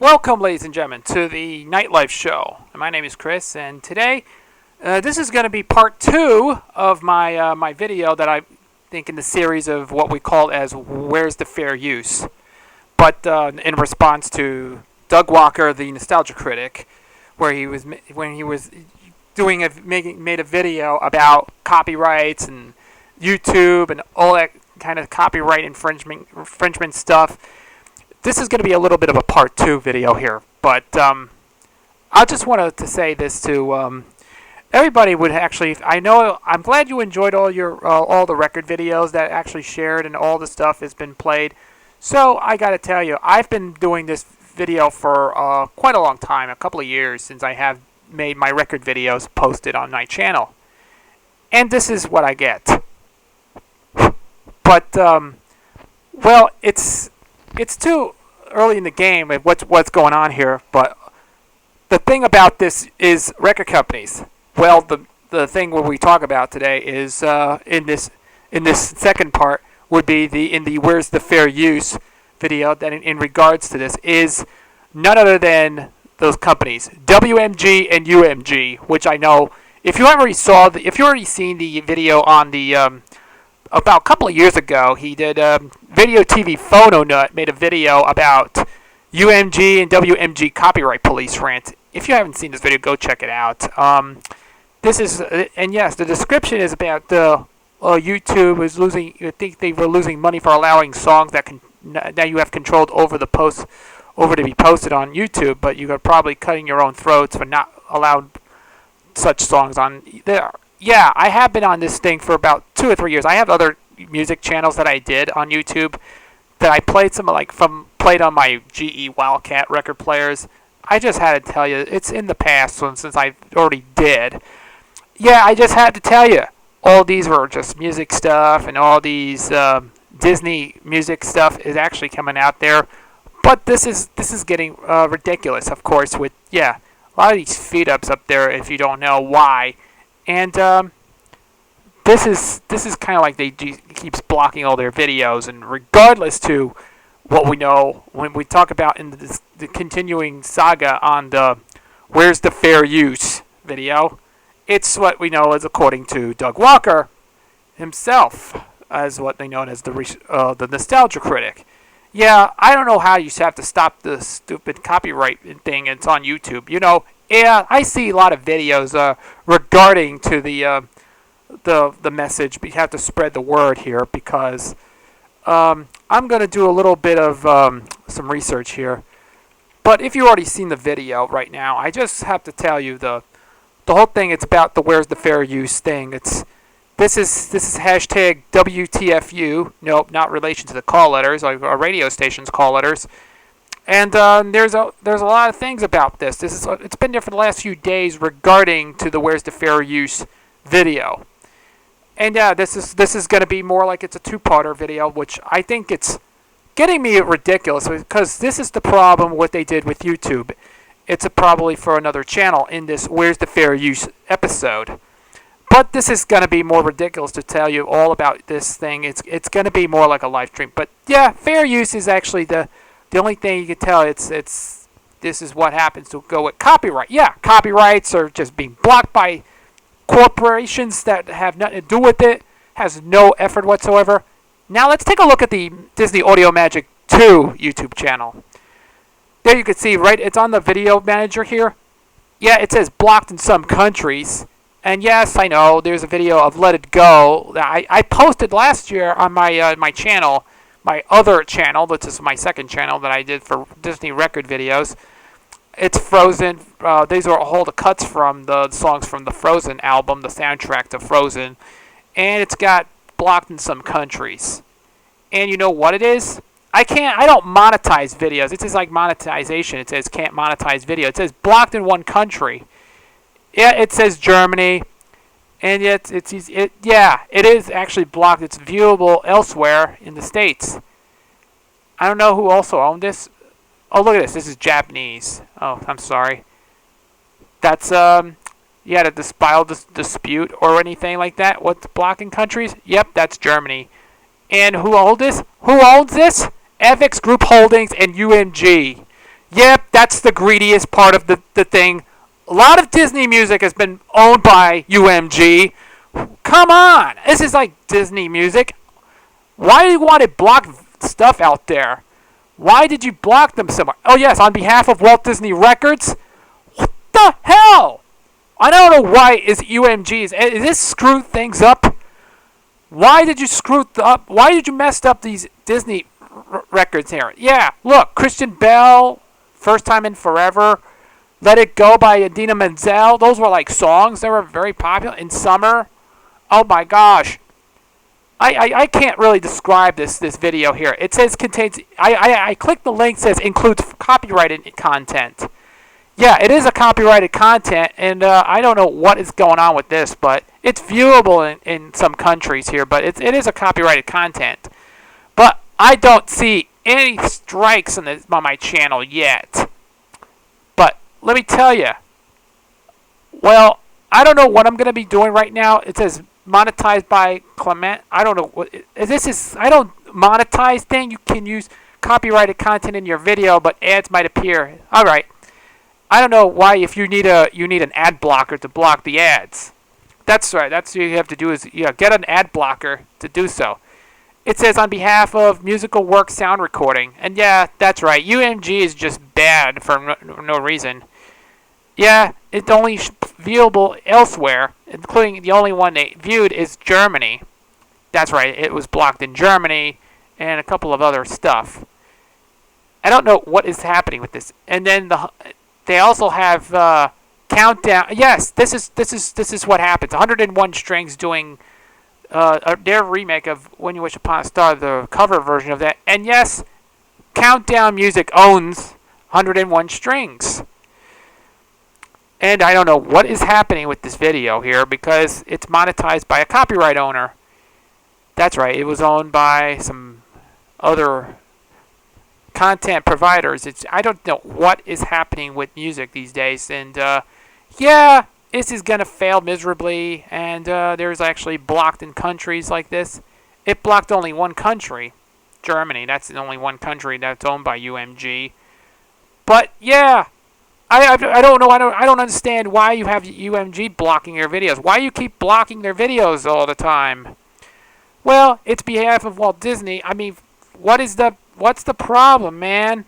Welcome, ladies and gentlemen, to the Nightlife show. My name is Chris, and today this is going to be part 2 of my video that I think in the series of what we call as "Where's the Fair Use?" But in response to Doug Walker, the nostalgia critic, where he was made a video about copyrights and YouTube and all that kind of copyright infringement stuff. This is going to be a little bit of a part 2 video here, but I just wanted to say this to everybody. I'm glad you enjoyed all the record videos that actually shared and all the stuff has been played. So I got to tell you, I've been doing this video for quite a long time, a couple of years since I have made my record videos posted on my channel, and this is what I get. But well, it's too early in the game of what's going on here, but the thing about this is record companies. Well, the thing what we talk about today is in this second part would be in the Where's the Fair Use video that in regards to this is none other than those companies, WMG and UMG, which I know if you already seen the video on the about a couple of years ago, he did Video TV Phono Nut made a video about UMG and WMG copyright police rant. If you haven't seen this video, go check it out. This is and yes, the description is about YouTube is losing. I think they were losing money for allowing songs that you have controlled over to be posted on YouTube, but you are probably cutting your own throats for not allowed such songs on there. Yeah, I have been on this thing for about 2 or 3 years. I have other music channels that I did on YouTube that I played played on my GE Wildcat record players. I just had to tell you, it's in the past since I already did. Yeah, I just had to tell you, all these were just music stuff, and all these Disney music stuff is actually coming out there. But this is getting ridiculous, of course, with a lot of these feed ups up there. If you don't know why. And this is kind of like they keeps blocking all their videos, and regardless to what we know when we talk about in the continuing saga on the Where's the Fair Use video, it's what we know as according to Doug Walker himself as what they know as the nostalgia critic. Yeah, I don't know how you have to stop the stupid copyright thing. It's on YouTube, you know. Yeah, I see a lot of videos regarding to the message, but you have to spread the word here because I'm going to do a little bit of some research here. But if you've already seen the video right now, I just have to tell you the whole thing. It's about the Where's the Fair Use thing. This is hashtag WTFU. Nope, not relation to the call letters, like our radio station's call letters. And there's a lot of things about this. It's been there for the last few days regarding to the Where's the Fair Use video. And yeah, this is going to be more like it's a two-parter video, which I think it's getting me ridiculous because this is the problem what they did with YouTube. It's probably for another channel in this Where's the Fair Use episode. But this is going to be more ridiculous to tell you all about this thing. It's going to be more like a live stream. But yeah, fair use is actually the only thing you can tell. This is what happens to go with copyright. Yeah, copyrights are just being blocked by corporations that have nothing to do with it. Has no effort whatsoever. Now let's take a look at the Disney Audio Magic 2 YouTube channel. There you can see, right, it's on the video manager here. Yeah, it says blocked in some countries. And yes, I know, there's a video of Let It Go that I posted last year on my channel, my other channel, which is my second channel that I did for Disney record videos. It's Frozen. These are all the cuts from the songs from the Frozen album, the soundtrack to Frozen. And it's got blocked in some countries. And you know what it is? I don't monetize videos. It says like monetization. It says can't monetize video. It says blocked in one country. Yeah, it says Germany, and yet it is actually blocked. It's viewable elsewhere in the States. I don't know who also owned this. Oh, look at this. This is Japanese. Oh, I'm sorry. That's the dispute or anything like that. What's blocking countries? Yep, that's Germany. And who owns this? Who owns this? FX Group Holdings and UMG. Yep, that's the greediest part of the thing. A lot of Disney music has been owned by UMG. Come on, this is like Disney music. Why do you want to block stuff out there? Why did you block them so much? Oh yes, on behalf of Walt Disney Records. What the hell? I don't know why is UMG. Is this screw things up? Why did you screw up? Why did you mess up these Disney records here? Yeah, look, Christian Bell, First Time in Forever, Let It Go by Idina Menzel. Those were like songs. They were very popular in summer. Oh my gosh. I can't really describe this video here. It says contains. I clicked the link. Says includes copyrighted content. Yeah, it is a copyrighted content, and I don't know what is going on with this, but it's viewable in some countries here. But it is a copyrighted content. But I don't see any strikes on my channel yet. But let me tell you. Well, I don't know what I'm going to be doing right now. It says monetized by Clement. I don't know what this is. I don't monetize thing. You can use copyrighted content in your video, but ads might appear. All right. I don't know why if you need an ad blocker to block the ads. That's right. That's what you have to do is get an ad blocker to do so. It says on behalf of Musical Work Sound Recording. And yeah, that's right. UMG is just bad for no reason. Yeah, it's only viewable elsewhere, including the only one they viewed is Germany. That's right. It was blocked in Germany and a couple of other stuff. I don't know what is happening with this. And then they also have countdown. Yes, this is what happens. 101 Strings doing their remake of When You Wish Upon a Star, the cover version of that. And yes, Countdown Music owns 101 Strings. And I don't know what is happening with this video here because it's monetized by a copyright owner. That's right, it was owned by some other content providers. I don't know what is happening with music these days. And yeah, this is going to fail miserably. And there's actually blocked in countries like this. It blocked only one country, Germany. That's the only one country that's owned by UMG. But yeah. I don't know. I don't understand why you have UMG blocking your videos. Why you keep blocking their videos all the time? Well, it's behalf of Walt Disney. I mean, what's the problem, man?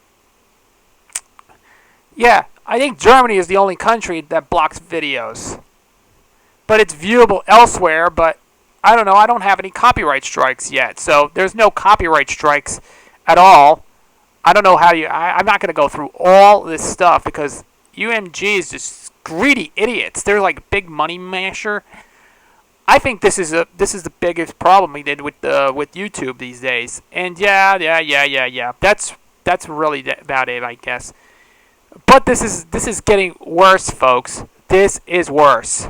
Yeah, I think Germany is the only country that blocks videos. But it's viewable elsewhere, but I don't know. I don't have any copyright strikes yet. So there's no copyright strikes at all. I don't know how I'm not going to go through all this stuff because UMG is just greedy idiots. They're like big money masher. I think this is the biggest problem we did with YouTube these days. And yeah. That's really about it, I guess. But this is getting worse, folks. This is worse.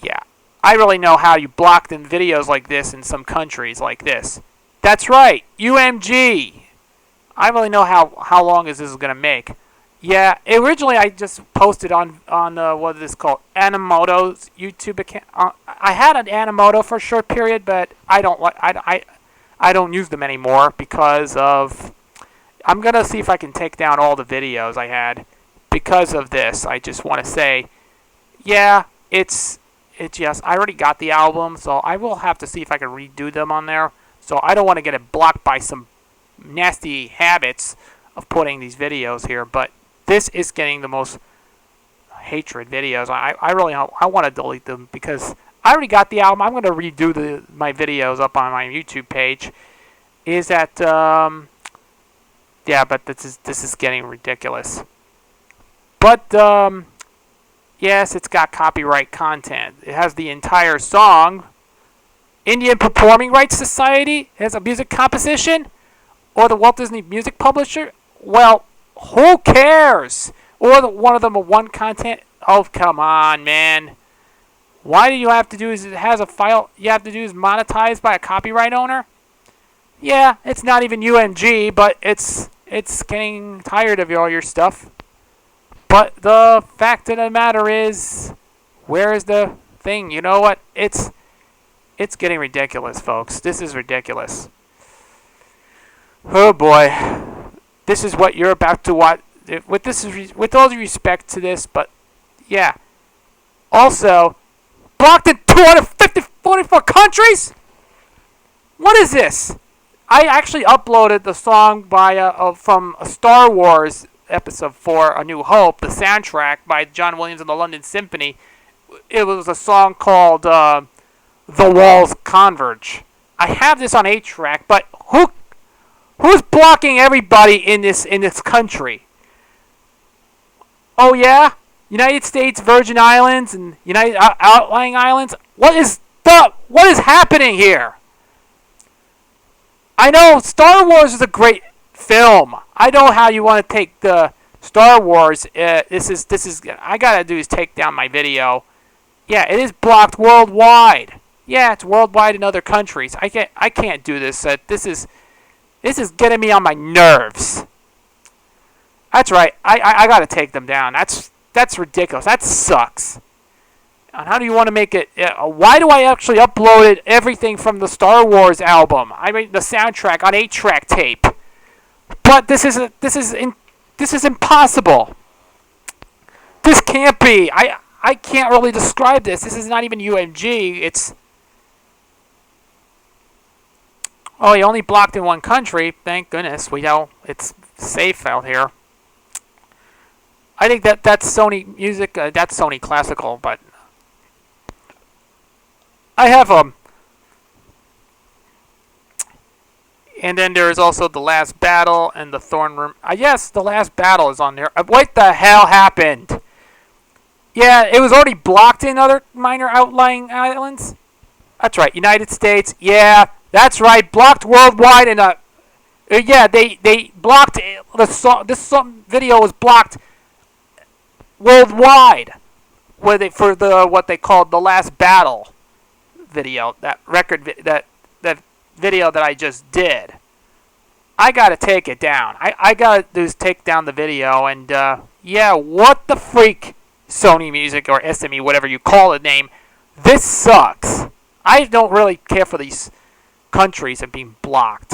Yeah, I really know how you block them videos like this in some countries like this. That's right, UMG. I really know how long this is gonna make. Yeah, originally I just posted on what is this called, Animoto's YouTube account. I had an Animoto for a short period, but I don't use them anymore because of. I'm gonna see if I can take down all the videos I had because of this. I just want to say, yeah, it's yes. I already got the album, so I will have to see if I can redo them on there. So I don't want to get it blocked by some nasty habits of putting these videos here, but this is getting the most hatred videos. I really want to delete them because I already got the album. I'm going to redo my videos up on my YouTube page. Is that yeah, but this is getting ridiculous. But yes, it's got copyright content. It has the entire song. Indian Performing Rights Society has a music composition. Or the Walt Disney Music Publisher? Well, who cares? Or one of them are one content? Oh, come on, man. Why do you have to do is it has a file you have to do is monetized by a copyright owner? Yeah, it's not even UMG, but it's getting tired of all your stuff. But the fact of the matter is, where is the thing? You know what? It's getting ridiculous, folks. This is ridiculous. Oh boy. this is what you're about to watch. With all due respect to this, but yeah. Also, blocked in 44 countries? What is this? I actually uploaded the song from a Star Wars Episode 4, A New Hope, the soundtrack by John Williams and the London Symphony. It was a song called The Walls Converge. I have this on 8-track, but who's blocking everybody in this country? Oh yeah? United States Virgin Islands and United Outlying Islands? What is happening here? I know Star Wars is a great film. I know how you want to take the Star Wars. I gotta do is take down my video. Yeah, it is blocked worldwide. Yeah, it's worldwide in other countries. I can't do this. This is getting me on my nerves. That's right. I gotta take them down. That's ridiculous. That sucks. And how do you want to make it? Why do I actually upload everything from the Star Wars album? I mean the soundtrack on 8-track tape. But this is impossible. This can't be. I can't really describe this. This is not even UMG. It's he only blocked in one country. Thank goodness. It's safe out here. I think that's Sony Music. That's Sony Classical, but I have and then there is also The Last Battle and The Thorn Room. Yes, The Last Battle is on there. What the hell happened? Yeah, it was already blocked in other minor outlying islands. That's right, United States. Yeah, that's right, blocked worldwide. And yeah, they blocked the song. This video was blocked worldwide. For what they called The Last Battle video, that video that I just did. I gotta take it down. I gotta do is take down the video, and yeah, what the freak, Sony Music or SME, whatever you call it name, this sucks. I don't really care for these countries and being blocked.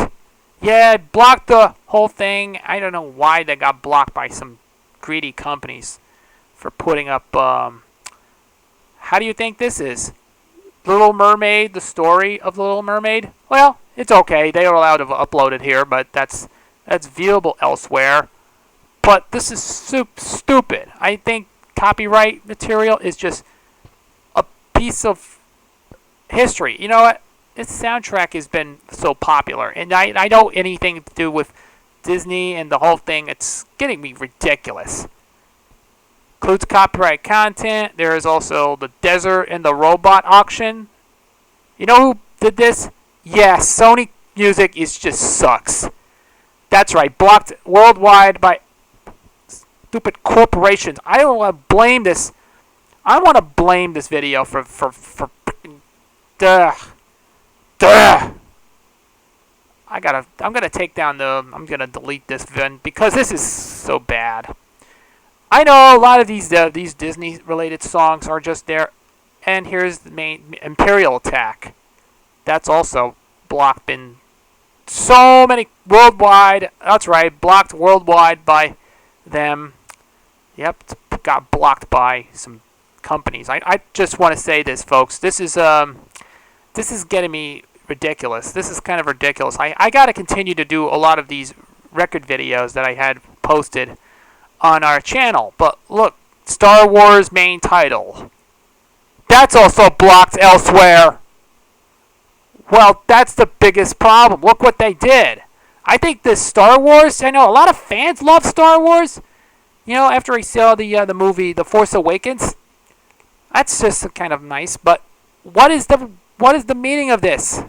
Yeah, I blocked the whole thing. I don't know why they got blocked by some greedy companies for putting up. How do you think this is? Little Mermaid, the story of the Little Mermaid? Well, it's okay. They are allowed to upload it here, but that's viewable elsewhere. But this is stupid. I think copyright material is just a piece of history. You know what? This soundtrack has been so popular, and I know anything to do with Disney and the whole thing, it's getting me ridiculous. Includes copyright content. There is also the Desert and the Robot auction. You know who did this? Yeah, Sony Music just sucks. That's right, blocked worldwide by stupid corporations. I don't want to blame this. I want to blame this video for freaking duh. I'm gonna take down I'm gonna delete this vid because this is so bad. I know a lot of these Disney related songs are just there, and here's the main Imperial Attack. That's also blocked in so many worldwide. That's right, blocked worldwide by them. Yep, got blocked by some companies. I just want to say this, folks. This is getting me ridiculous. This is kind of ridiculous. I got to continue to do a lot of these record videos that I had posted on our channel. But look, Star Wars main title. That's also blocked elsewhere. Well, that's the biggest problem. Look what they did. I think this Star Wars, I know a lot of fans love Star Wars. You know, after I saw the movie The Force Awakens, that's just kind of nice. But what is the meaning of this?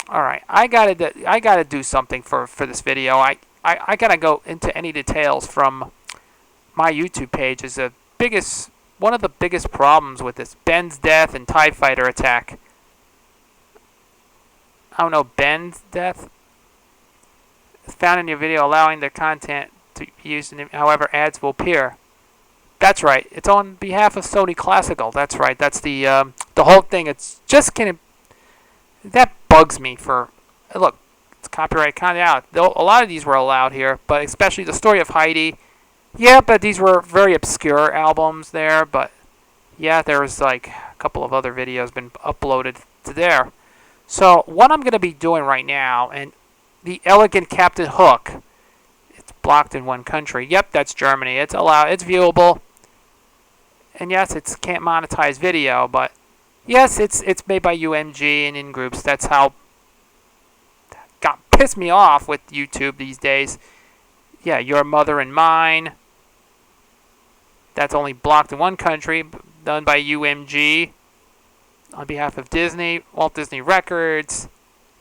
All right, I gotta do something for this video. I gotta go into any details from my YouTube page. Is one of the biggest problems with this Ben's death and TIE Fighter attack. I don't know, Ben's death is found in your video, allowing their content to be used in however ads will appear. That's right. It's on behalf of Sony Classical. That's right. That's the whole thing. It's just kind of that bugs me. Look, it's copyright content. Yeah, though a lot of these were allowed here, but especially the story of Heidi. Yeah, but these were very obscure albums there. But yeah, there was like a couple of other videos been uploaded to there. So what I'm going to be doing right now, and the Elegant Captain Hook, it's blocked in one country. Yep, that's Germany. It's allowed. It's viewable. And yes, it can't monetize video, but yes, it's made by UMG and in groups. That's how got pissed me off with YouTube these days. Yeah, Your Mother and Mine. That's only blocked in one country, done by UMG on behalf of Disney, Walt Disney Records.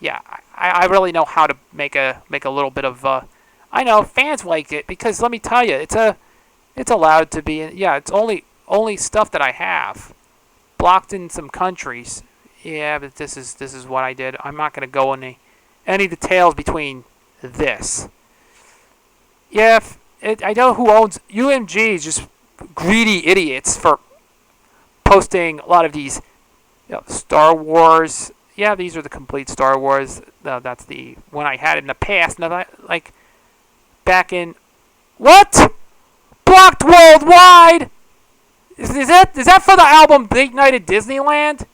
Yeah, I really know how to make a little bit of. I know fans liked it because let me tell you, it's allowed to be. Yeah, it's only stuff that I have blocked in some countries. Yeah, but this is what I did. I'm not going to go into any details between this. Yeah, I know who owns UMG is just greedy idiots for posting a lot of these Star Wars. Yeah, these are the complete Star Wars. That's the one I had in the past. Now, like back in what? Blocked worldwide. Is that for the album Date Night at Disneyland?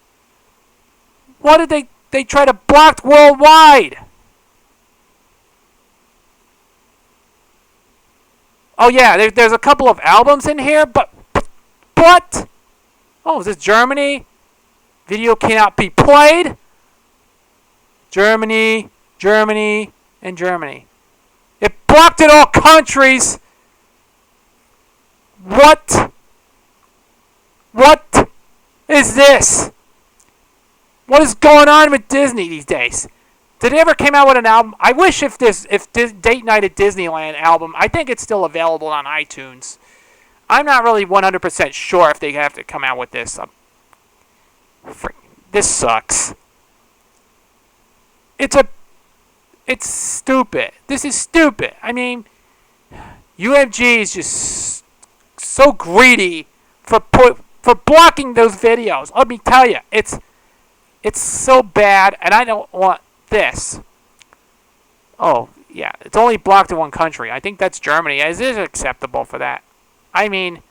What did they try to block worldwide? Oh yeah, there's a couple of albums in here, but what? Oh, is this Germany? Video cannot be played. Germany, and Germany. It blocked in all countries. What? What is this? What is going on with Disney these days? Did they ever came out with an album? I wish if Date Night at Disneyland album, I think it's still available on iTunes. I'm not really 100% sure if they have to come out with this. This sucks. It's stupid. This is stupid. I mean, UMG is just so greedy for blocking those videos. Let me tell you, it's so bad, and I don't want this. Oh, yeah, it's only blocked in one country. I think that's Germany. Is it acceptable for that? I mean,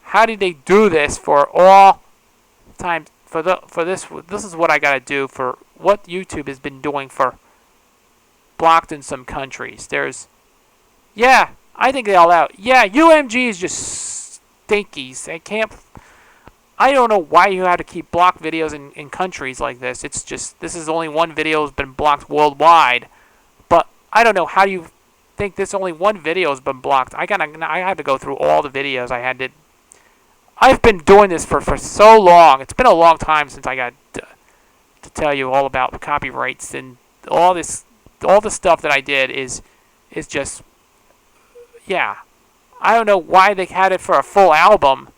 how did they do this for all time? For this is what I gotta do for what YouTube has been doing for blocked in some countries. Yeah, I think they all out. Yeah, UMG is just stinkies. I don't know why you have to keep blocked videos in countries like this. It's just, this is only one video has been blocked worldwide. But I don't know how you think this only one video has been blocked. I have to go through all the videos I had to. I've been doing this for so long. It's been a long time since I got to tell you all about copyrights and all this. All the stuff that I did is just, yeah. I don't know why they had it for a full album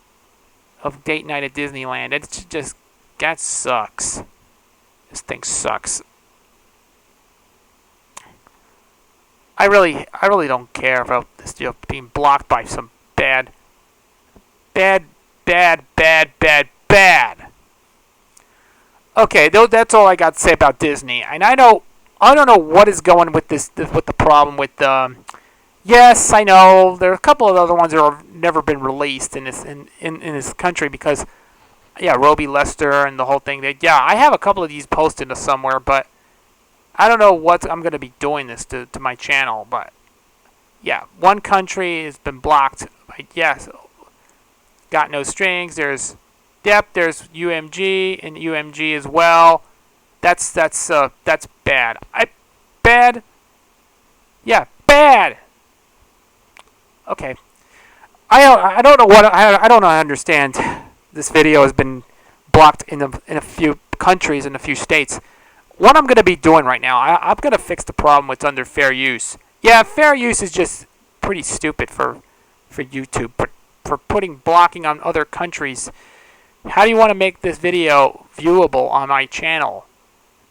of Date Night at Disneyland. It's just, that sucks. This thing sucks. I really don't care about this being blocked by some bad. Okay, that's all I got to say about Disney. And I don't know what is going with with the problem with. Yes, I know there are a couple of other ones that have never been released in this country because, yeah, Roby Lester and the whole thing. Yeah, I have a couple of these posted to somewhere, but I don't know what I'm going to be doing this to my channel. But yeah, one country has been blocked. Yes, Got No Strings. There's UMG and UMG as well. That's bad. Bad. Yeah, bad. Okay. I don't know what I don't understand. This video has been blocked in a few countries in a few states. What I'm going to be doing right now, I'm going to fix the problem with under fair use. Yeah, fair use is just pretty stupid for YouTube, but for blocking on other countries. How do you want to make this video viewable on my channel?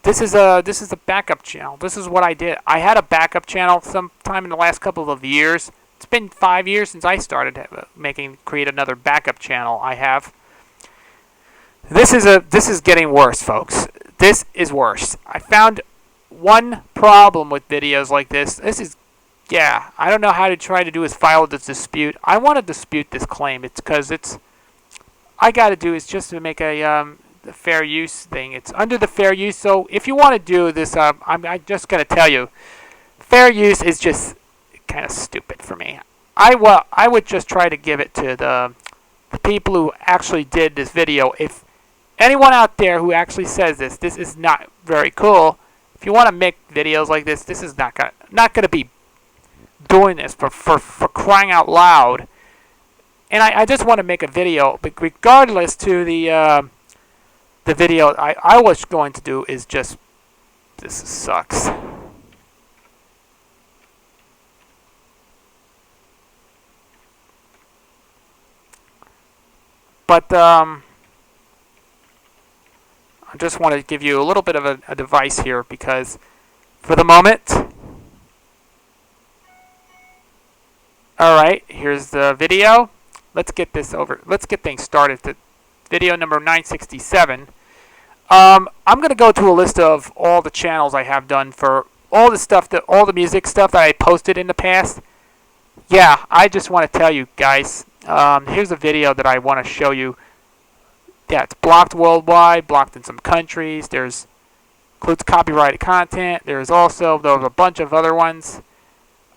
This is a backup channel. This is what I did. I had a backup channel sometime in the last couple of years. It's been 5 years since I started create another backup channel. I have. This is getting worse, folks. This is worse. I found one problem with videos like this. Yeah, I don't know how to try to do is file this dispute. I want to dispute this claim. It's because I got to do is just to make the fair use thing. It's under the fair use. So if you want to do this, I'm just going to tell you, fair use is just kind of stupid for me. I would just try to give it to the people who actually did this video. If anyone out there who actually says this is not very cool. If you want to make videos like this is not gonna be doing this for crying out loud. And I just want to make a video, but regardless to the video I was going to do is just, this sucks. But I just want to give you a little bit of a advice here, because for the moment, alright, here's the video. Let's get this over. Let's get things started. The video number 967. I'm going to go through a list of all the channels I have done for all the stuff, all the music stuff that I posted in the past. Yeah, I just want to tell you guys, here's a video that I want to show you. Yeah, it's blocked worldwide, blocked in some countries. Includes copyrighted content. There's a bunch of other ones.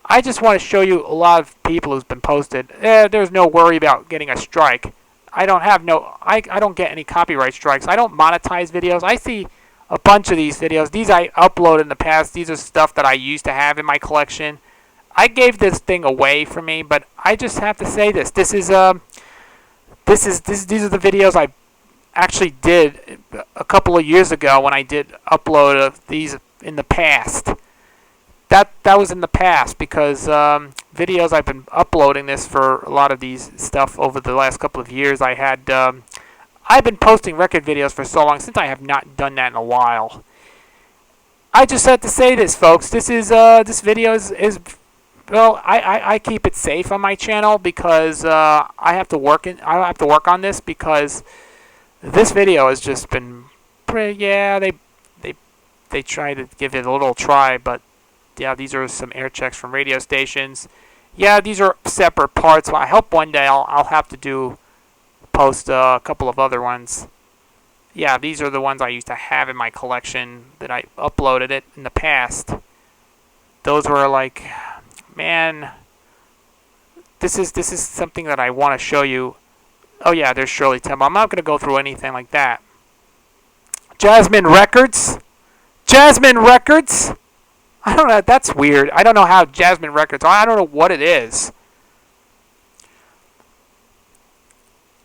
I just want to show you a lot of people who's been posted. There's no worry about getting a strike. I don't get any copyright strikes. I don't monetize videos. I see a bunch of these videos. These I uploaded in the past. These are stuff that I used to have in my collection. I gave this thing away for me, but I just have to say this. These are the videos I actually did a couple of years ago when I did upload of these in the past. That was in the past, because videos I've been uploading this for a lot of these stuff over the last couple of years. I've been posting record videos for so long, since I have not done that in a while. I just had to say this, folks. This video is well, I keep it safe on my channel, because I have to work on this, because this video has just been pretty. Yeah, they try to give it a little try, but yeah, these are some air checks from radio stations. Yeah, these are separate parts. Well, I hope one day I'll have to post a couple of other ones. Yeah, these are the ones I used to have in my collection that I uploaded it in the past. Those were like, man, this is something that I want to show you. Oh yeah, there's Shirley Temple. I'm not going to go through anything like that. Jasmine Records. Jasmine Records. I don't know. That's weird. I don't know how Jasmine Records. I don't know what it is.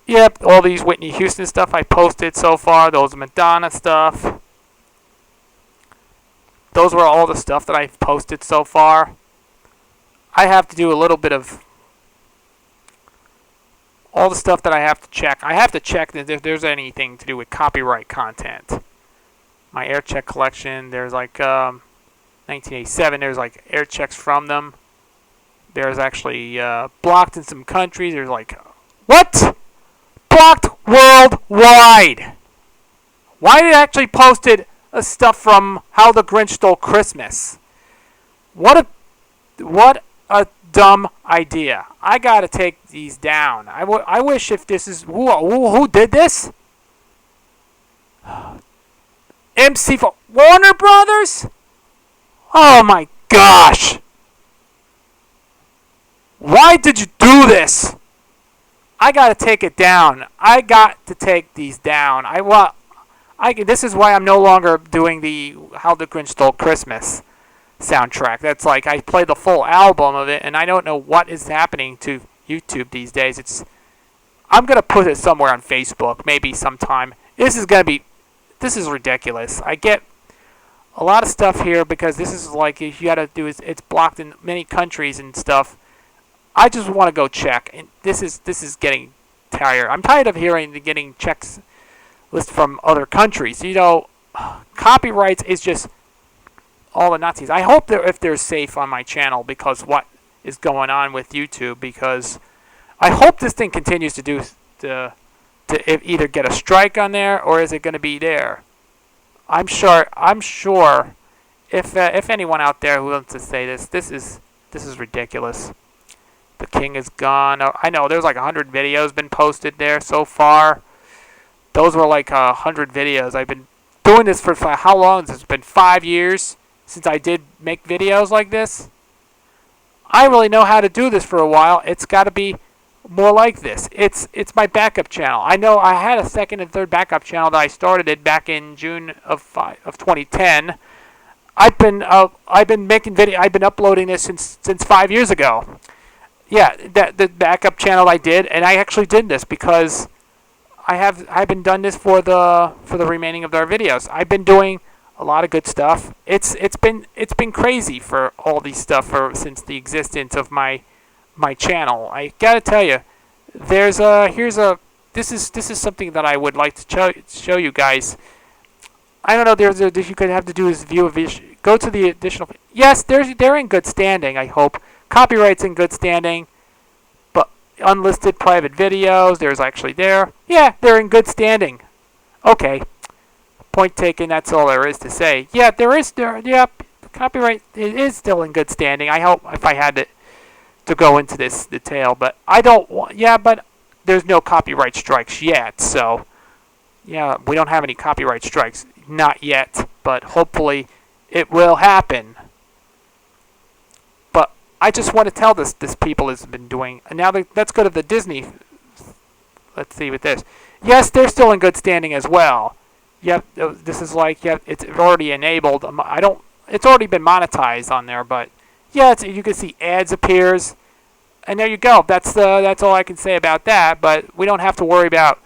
Yep, all these Whitney Houston stuff I posted so far. Those Madonna stuff. Those were all the stuff that I've posted so far. I have to do a little bit of all the stuff that I have to check. I have to check if there's anything to do with copyright content. My air check collection, there's like 1987, there's like air checks from them. There's actually blocked in some countries. There's like, what? Blocked worldwide. Why did it actually posted stuff from How the Grinch Stole Christmas? What a dumb idea. I gotta take these down. I wish if this is who did this? MC for Warner Brothers? Oh my gosh! Why did you do this? I gotta take it down. I got to take these down. This is why I'm no longer doing the How the Grinch Stole Christmas soundtrack. That's like, I play the full album of it, and I don't know what is happening to YouTube these days. I'm gonna put it somewhere on Facebook, maybe sometime. This is ridiculous. I get a lot of stuff here, because this is like, if you gotta do it's blocked in many countries and stuff. I just want to go check, and this is getting tired. I'm tired of getting checks list from other countries. You know, copyrights is just all the Nazis. I hope if they're safe on my channel, because what is going on with YouTube, because I hope this thing continues to either get a strike on there, or is it going to be there? I'm sure if anyone out there who wants to say this is ridiculous. The king is gone. I know there's like 100 videos been posted there so far. Those were like 100 videos. I've been doing this for how long? It's been 5 years since I did make videos like this. I really know how to do this for a while. It's got to be more like this. It's my backup channel. I know I had a second and third backup channel that I started it back in June of 2010. I've been making video. I've been uploading this since 5 years ago. Yeah, the backup channel I did, and I actually did this because I've been done this for the remaining of their videos. I've been doing a lot of good stuff. It's been crazy for all these stuff since the existence of my channel. I gotta tell you, this is something that I would like to show you guys. I don't know. You could have to do is view a video. Go to the additional. Yes, they're in good standing. I hope copyright's in good standing. But unlisted private videos, there's actually there. Yeah, they're in good standing. Okay. Point taken. That's all there is to say. Yeah, Yeah, copyright is still in good standing. I hope if I had to go into this detail, but I don't want. Yeah, but there's no copyright strikes yet. So yeah, we don't have any copyright strikes. Not yet, but hopefully it will happen. But I just want to tell this people has been doing. And now let's go to the Disney. Let's see with this. Yes, they're still in good standing as well. Yep, this is like it's already enabled. It's already been monetized on there, but yeah, you can see ads appears, and there you go. That's all I can say about that. But we don't have to worry about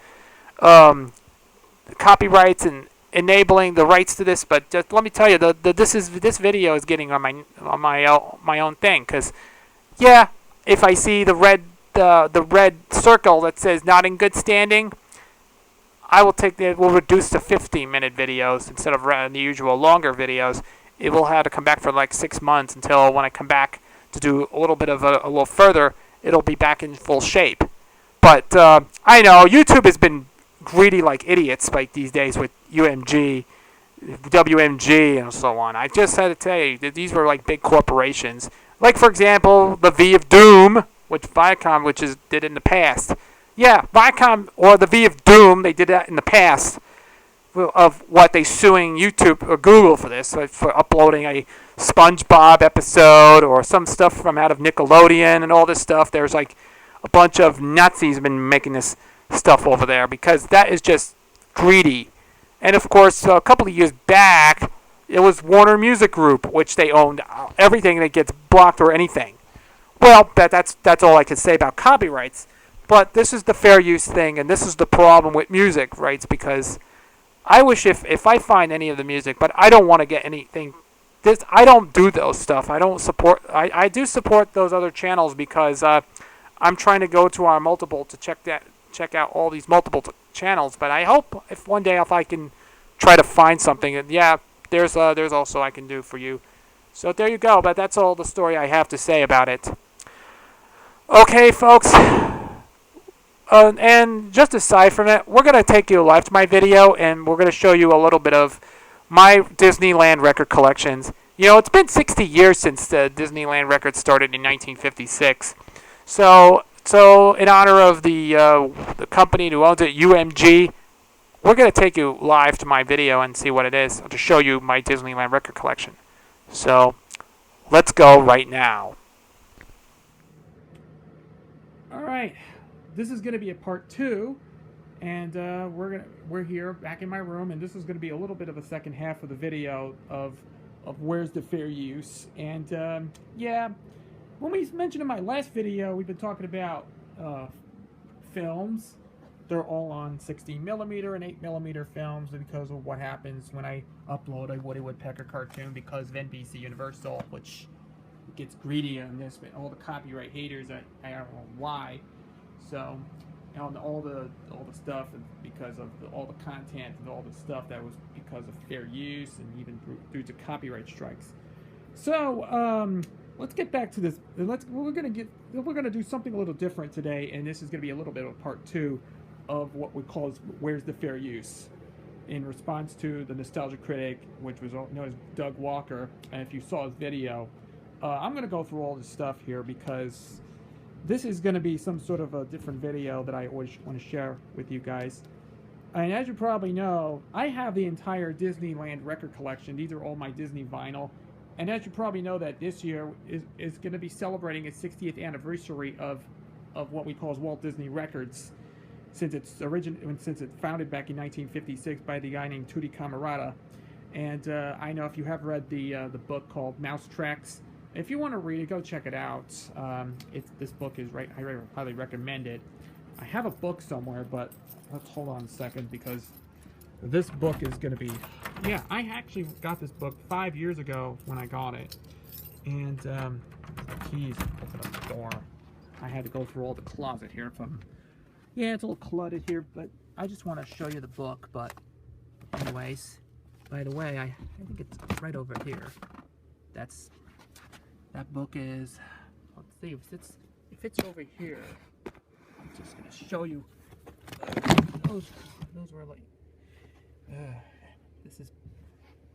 copyrights and enabling the rights to this. But just let me tell you, this video is getting on my own thing, because yeah, if I see the red circle that says not in good standing, I will we'll reduce to 15-minute videos instead of the usual longer videos. It will have to come back for like 6 months until when I come back to do a little bit of a little further, it'll be back in full shape. But I know YouTube has been greedy like idiots like these days with UMG, WMG, and so on. I just had to tell you that these were like big corporations. Like, for example, the V of Doom, which Viacom, did in the past. Yeah, Viacom or the V of Doom, they did that in the past of what they suing YouTube or Google for this, for uploading a SpongeBob episode or some stuff from out of Nickelodeon and all this stuff. There's like a bunch of Nazis been making this stuff over there because that is just greedy. And of course, a couple of years back, it was Warner Music Group, which they owned everything that gets blocked or anything. Well, that's all I can say about copyrights. But this is the fair use thing, and this is the problem with music rights, because I wish if I find any of the music, but I don't want to get anything. I don't do those stuff. I don't support. I do support those other channels because I'm trying to go to our multiple to check out all these multiple channels. But I hope if one day if I can try to find something, and yeah, there's also I can do for you. So there you go. But that's all the story I have to say about it. Okay, folks. And just aside from it, we're going to take you live to my video, and we're going to show you a little bit of my Disneyland record collections. You know, it's been 60 years since the Disneyland record started in 1956. So in honor of the company who owns it, UMG, we're going to take you live to my video and see what it is, to show you my Disneyland record collection. So let's go right now. All right. This is going to be a part 2, and we're here back in my room, and this is going to be a little bit of a second half of the video of where's the fair use. And yeah, when we mentioned in my last video, we've been talking about films. They're all on 16mm and 8mm films because of what happens when I upload a Woody Woodpecker cartoon because of NBC Universal, which gets greedy on this, but all the copyright haters, I don't know why. So, and all the stuff because of all the content and all the stuff that was because of fair use and even due to copyright strikes. So, let's get back to this. We're gonna do something a little different today, and this is gonna be a little bit of part 2 of what we call where's the fair use. in response to the nostalgia critic, which was known as Doug Walker. And if you saw his video, I'm going to go through all this stuff here because this is going to be some sort of a different video that I always want to share with you guys. And as you probably know, I have the entire Disneyland record collection. These are all my Disney vinyl. And as you probably know, that this year is going to be celebrating its 60th anniversary of what we call as Walt Disney Records, since it's founded back in 1956 by the guy named Tutti Camarata. And I know if you have read the book called Mouse Tracks, if you want to read it, go check it out. This book is right. I highly recommend it. I have a book somewhere, but let's hold on a second because this book is going to be... Yeah, I actually got this book 5 years ago when I got it. And, keys, open up the door. I had to go through all the closet here from... Yeah, it's a little cluttered here, but I just want to show you the book, but... Anyways, by the way, I think it's right over here. That book is... Let's see, if it's over here... I'm just going to show you... Those were like...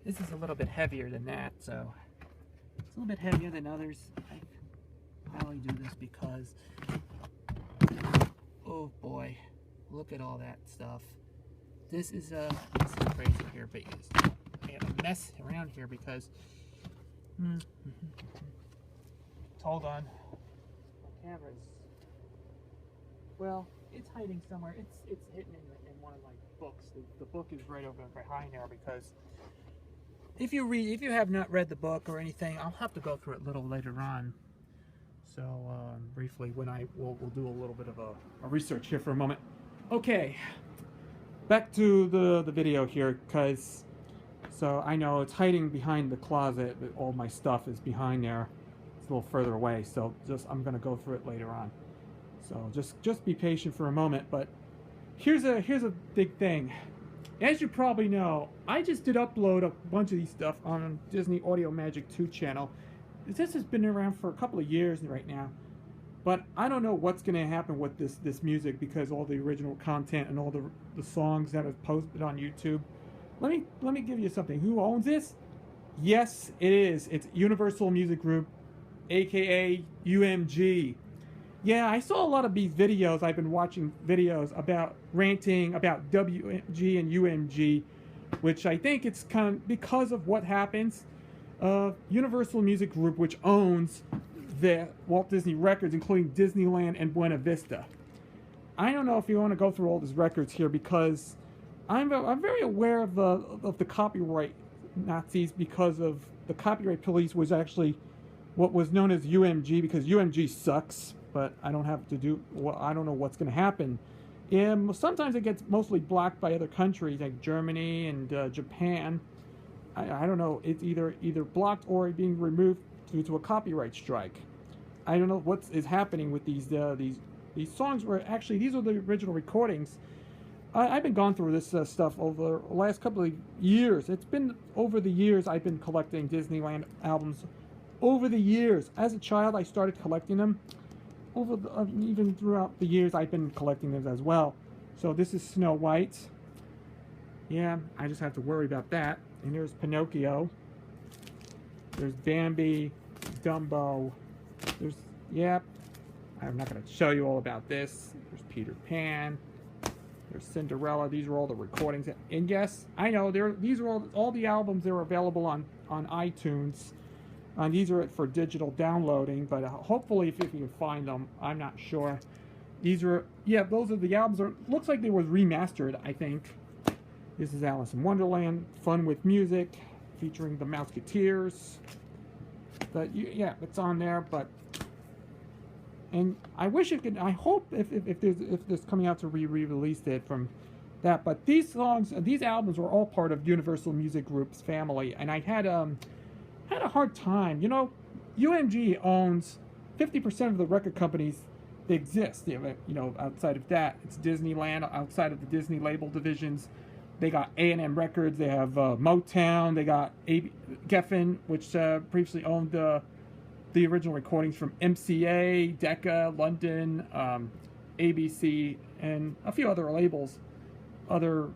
This is a little bit heavier than that, so it's a little bit heavier than others. I only do this because, oh boy, look at all that stuff. This is crazy here, but I have a mess around here because hold on, my camera's, well, it's hiding somewhere. It's hidden in one of my books. The book is right over behind there because if you have not read the book or anything, I'll have to go through it a little later on. So briefly, when we'll do a little bit of a research here for a moment. Okay, back to the video here, because so I know it's hiding behind the closet, but all my stuff is behind there. It's a little further away, so I'm gonna go through it later on. So just be patient for a moment, but here's a big thing. As you probably know, I just did upload a bunch of these stuff on Disney Audio Magic 2 channel. This has been around for a couple of years right now, but I don't know what's going to happen with this music because all the original content and all the songs that are posted on YouTube. Let me give you something. Who owns this? Yes, it is. It's Universal Music Group, aka UMG. Yeah, I saw a lot of these videos. I've been watching videos about ranting about WMG and UMG, which I think it's kind of because of what happens. Universal Music Group, which owns the Walt Disney Records, including Disneyland and Buena Vista. I don't know if you want to go through all these records here because I'm very aware of the copyright Nazis because of the copyright police was actually what was known as UMG because UMG sucks. But I don't have to do. Well, I don't know what's going to happen. Sometimes it gets mostly blocked by other countries like Germany and Japan. I don't know. It's either blocked or being removed due to a copyright strike. I don't know what is happening with these songs. Where actually these are the original recordings. I've been going through this stuff over the last couple of years. It's been over the years I've been collecting Disneyland albums. Over the years, as a child, I started collecting them. Even throughout the years, I've been collecting them as well. So this is Snow White. Yeah, I just have to worry about that. And there's Pinocchio. There's Bambi, Dumbo. Yep. I'm not going to show you all about this. There's Peter Pan. There's Cinderella. These are all the recordings. And yes, I know these are all the albums that are available on iTunes. These are for digital downloading, but hopefully if you can find them, I'm not sure. Those are the albums. Looks like they was remastered, I think. This is Alice in Wonderland, Fun with Music, featuring the Mouseketeers. But yeah, it's on there. And I wish it could. I hope if there's coming out to re-release it from that. But these albums were all part of Universal Music Group's family, and I had a hard time. You know, UMG owns 50% of the record companies that exist. You know, outside of that, it's Disneyland. Outside of the Disney label divisions, they got A&M Records. They have Motown. They got Geffen, which previously owned the original recordings from MCA, Decca, London, ABC, and a few other labels. other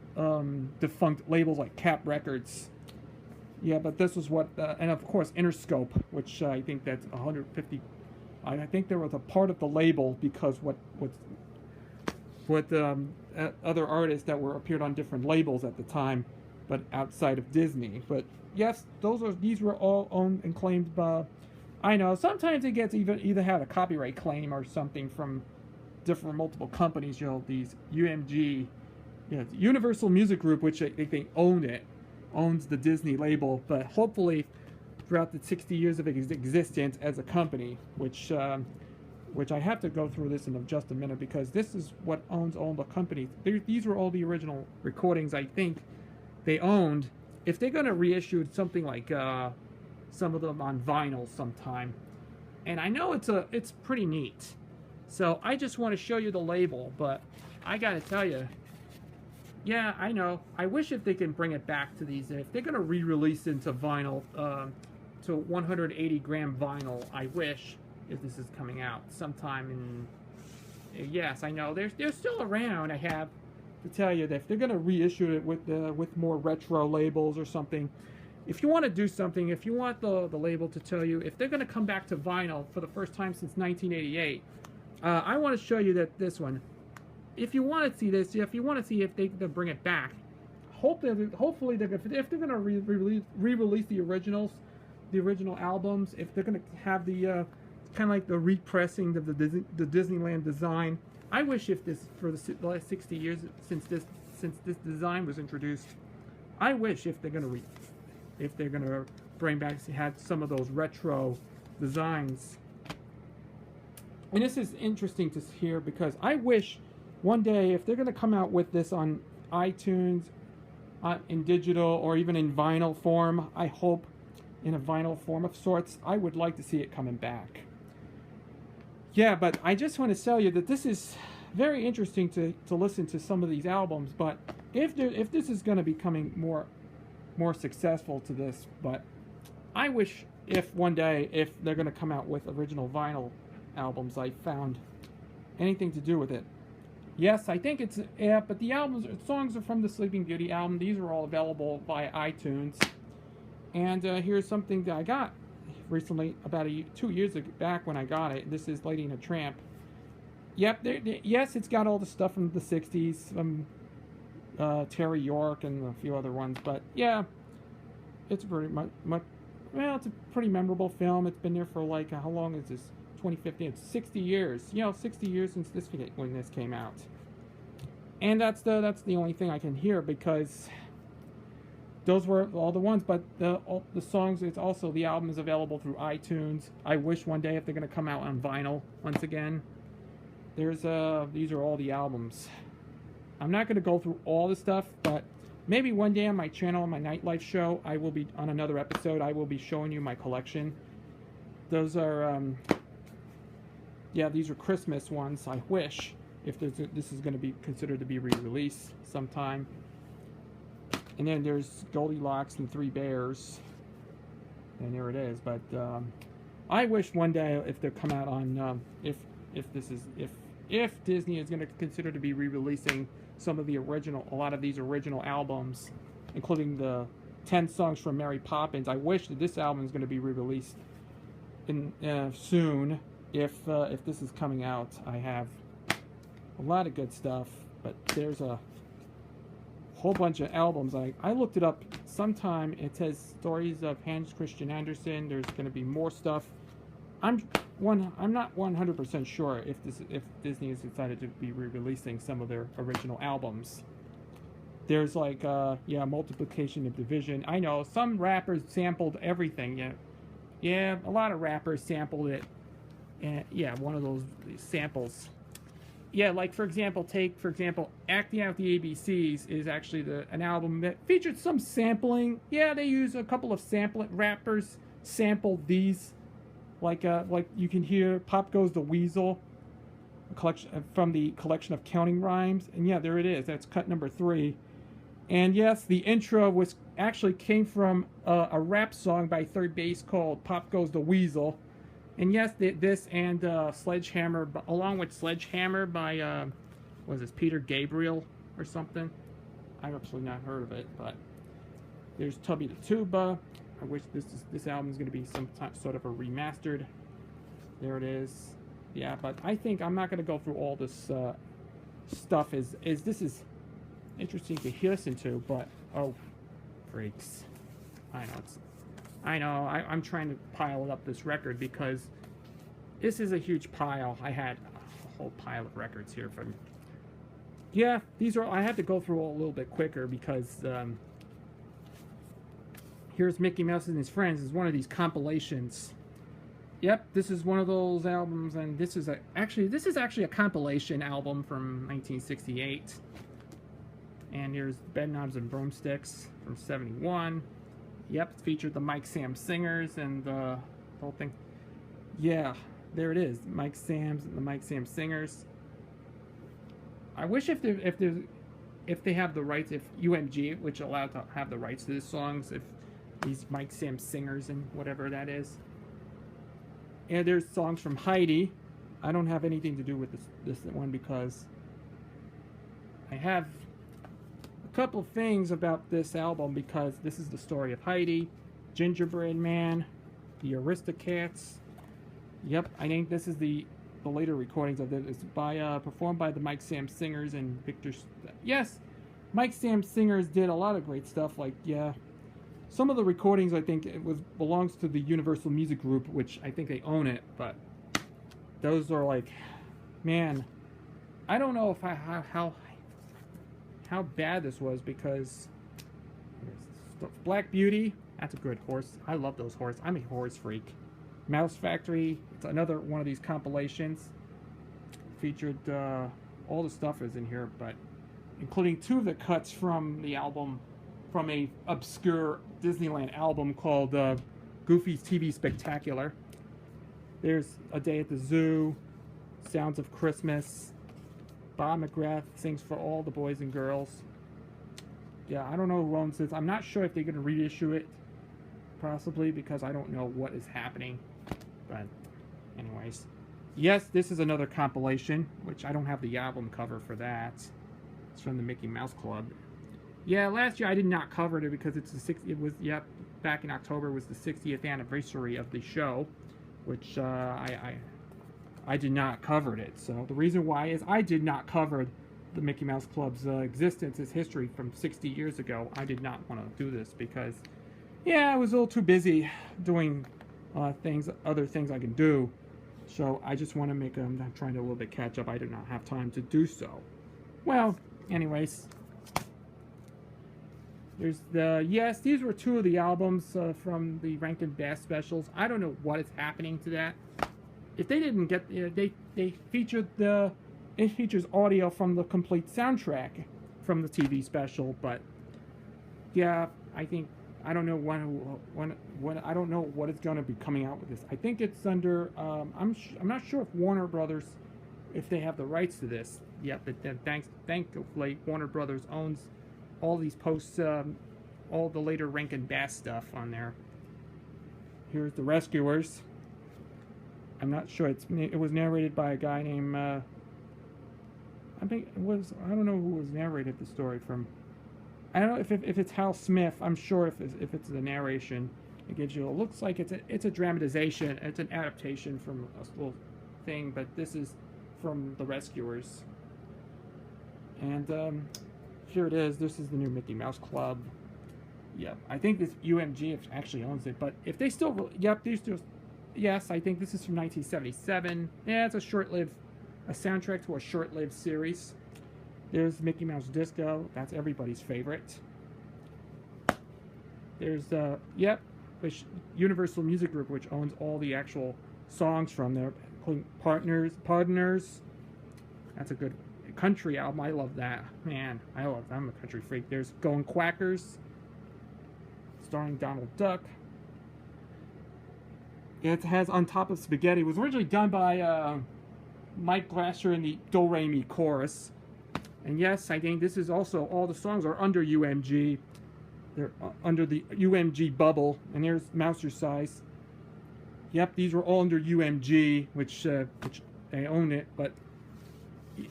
defunct labels like Cap Records. Yeah, but this was what, and of course Interscope, which I think that's 150. I think there was a part of the label because what other artists that were appeared on different labels at the time, but outside of Disney. But yes, these were all owned and claimed by. I know sometimes it gets either had a copyright claim or something from different multiple companies. You know, these UMG, Universal Music Group, which they owns the Disney label, but hopefully throughout the 60 years of its existence as a company, which I have to go through this in just a minute because this is what owns all the companies. These were all the original recordings I think they owned. If they're going to reissue something like some of them on vinyl sometime, and I know it's pretty neat. So I just want to show you the label, but I got to tell you, yeah, I know. I wish if they can bring it back to these. If they're going to re-release into vinyl, to 180 gram vinyl, I wish if this is coming out sometime in. Yes, I know they're still around. I have to tell you that if they're going to reissue it with more retro labels or something, if you want to do something, if you want the label to tell you if they're going to come back to vinyl for the first time since 1988, I want to show you that this one. If you want to see this, if you want to see if they bring it back, hopefully if they're going to re-release the originals, the original albums, if they're going to have the kind of like the repressing of the Disneyland design. I wish if this for the last 60 years since this design was introduced, I wish if they're going to bring back had some of those retro designs. And this is interesting to hear because I wish one day if they're going to come out with this on iTunes, in digital or even in vinyl form, I hope in a vinyl form of sorts, I would like to see it coming back. Yeah, but I just want to tell you that this is very interesting to listen to some of these albums. But if this is going to be coming more successful to this, but I wish if one day if they're going to come out with original vinyl albums, I found anything to do with it. Yes, I think it's but the songs are from the Sleeping Beauty album. These are all available via iTunes. And here's something that I got recently, about 2 years back when I got it. This is Lady and a Tramp. Yep, yes, it's got all the stuff from the 60s, Terry York and a few other ones. But yeah, it's pretty much, well, it's a pretty memorable film. It's been there for like, how long is this? 2015. It's 60 years. 60 years since when this came out. And that's the only thing I can hear because those were all the ones. But the songs, it's also the album is available through iTunes. I wish one day if they're gonna come out on vinyl once again. These are all the albums. I'm not gonna go through all the stuff, but maybe one day on my channel, on my Nightlife show, I will be on another episode. I will be showing you my collection. Those are yeah, these are Christmas ones. I wish if this is going to be considered to be re-released sometime. And then there's Goldilocks and Three Bears, and there it is. But I wish one day if they come out on if Disney is going to consider to be re-releasing some of a lot of these original albums, including the 10 songs from Mary Poppins. I wish that this album is going to be re-released in soon. If this is coming out, I have a lot of good stuff, but there's a whole bunch of albums. I looked it up sometime. It says stories of Hans Christian Andersen. There's going to be more stuff. I'm not 100% sure if Disney has decided to be re-releasing some of their original albums. There's like Multiplication of Division. I know some rappers sampled everything. Yeah, a lot of rappers sampled it. Yeah, one of those samples. Yeah, like for example, Acting Out the ABCs is actually an album that featured some sampling. Yeah, they use a couple of rappers sampled these. Like you can hear Pop Goes the Weasel, a collection from the collection of counting rhymes. And yeah, there it is. That's cut number 3. And yes, the intro came from a rap song by Third Base called Pop Goes the Weasel. And yes, this and Sledgehammer, along with Sledgehammer by, Peter Gabriel or something? I've absolutely not heard of it, but there's Tubby the Tuba. I wish this album is going to be some sort of a remastered. There it is. Yeah, but I think I'm not going to go through all this stuff. This is interesting to listen to, but oh, freaks! I know. I'm trying to pile up this record because this is a huge pile. I had a whole pile of records here from. Yeah, these are. I had to go through all a little bit quicker because here's Mickey Mouse and His Friends. Is one of these compilations. Yep, this is one of those albums, and this is actually a compilation album from 1968. And here's Bed Knobs and Broomsticks from '71. Yep, it featured the Mike Sam Singers and the whole thing. Yeah, there it is, the Mike Sam Singers. I wish if they have the rights, if UMG, which allowed to have the rights to the songs, if these Mike Sam Singers and whatever that is. And there's songs from Heidi. I don't have anything to do with this one because I have a couple of things about this album because this is the story of Heidi, Gingerbread Man, the Aristocats. Yep, I think this is the later recordings of it. It's performed by the Mike Sam Singers and Victor. Yes, Mike Sam Singers did a lot of great stuff. Like some of the recordings I think belongs to the Universal Music Group, which I think they own it. But those are like, man, I don't know if how bad this was because Black Beauty. That's a good horse. I love those horses. I'm a horse freak. Mouse Factory, it's another one of these compilations. Featured all the stuff is in here, but including two of the cuts from the album, from a obscure Disneyland album called Goofy's TV Spectacular. There's A Day at the Zoo, Sounds of Christmas. Bob McGrath sings For All the Boys and Girls. Yeah, I don't know who owns this. I'm not sure if they're going to reissue it, possibly, because I don't know what is happening. But anyways, yes, this is another compilation, which I don't have the album cover for that. It's from the Mickey Mouse Club. Yeah, last year I did not cover it because it's back in October was the 60th anniversary of the show, which I did not cover it. So the reason why is I did not cover the Mickey Mouse Club's existence, its history from 60 years ago. I did not want to do this because, yeah, I was a little too busy doing other things I can do. So I just want to I'm trying to a little bit catch up. I did not have time to do so. Well, anyways, there's these were two of the albums from the Rankin Bass specials. I don't know what is happening to that. If they didn't get, they featured it features audio from the complete soundtrack from the TV special, but yeah, I don't know when I don't know what is going to be coming out with this. I think it's under I'm not sure if Warner Brothers, if they have the rights to this yet, but then thankfully Warner Brothers owns all these posts, all the later Rankin Bass stuff on there. Here's The Rescuers. I'm not sure. It was narrated by a guy named I don't know who was narrated the story from. I don't know if it's Hal Smith. I'm sure if it's the narration, it gives you. It looks like it's a dramatization. It's an adaptation from a little thing, but this is from The Rescuers. And here it is. This is the new Mickey Mouse Club. Yep, I think this UMG actually owns it, but if they still, yes, I think this is from 1977. Yeah, it's a soundtrack to a short-lived series. There's Mickey Mouse Disco. That's everybody's favorite. There's the Universal Music Group, which owns all the actual songs from there, including Partners. That's a good country album. I love that. Man, I'm a country freak. There's Going Quackers, starring Donald Duck. It has On Top of Spaghetti. It was originally done by Mike Glasser in the Do Re Mi chorus. And yes, I think this is also, all the songs are under UMG. They're under the UMG bubble. And here's Mousercise. Yep, these were all under UMG, which they own it. But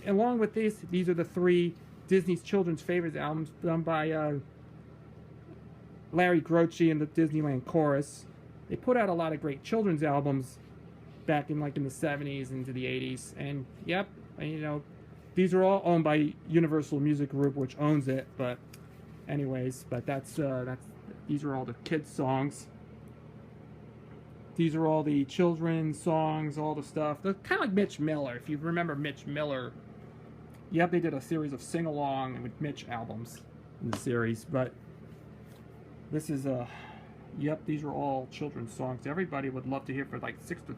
along with this, these are the three Disney's children's favorites albums done by Larry Groce and the Disneyland Chorus. They put out a lot of great children's albums back in like in the 70s into the 80s, and yep, you know, these are all owned by Universal Music Group, which owns it. But anyways, but that's these are all the kids songs. These are all the children's songs, all the stuff. They're kind of like Mitch Miller, if you remember Mitch Miller. Yep, they did a series of sing-along with Mitch albums in the series, but this is a yep, these are all children's songs. Everybody would love to hear for like 6 to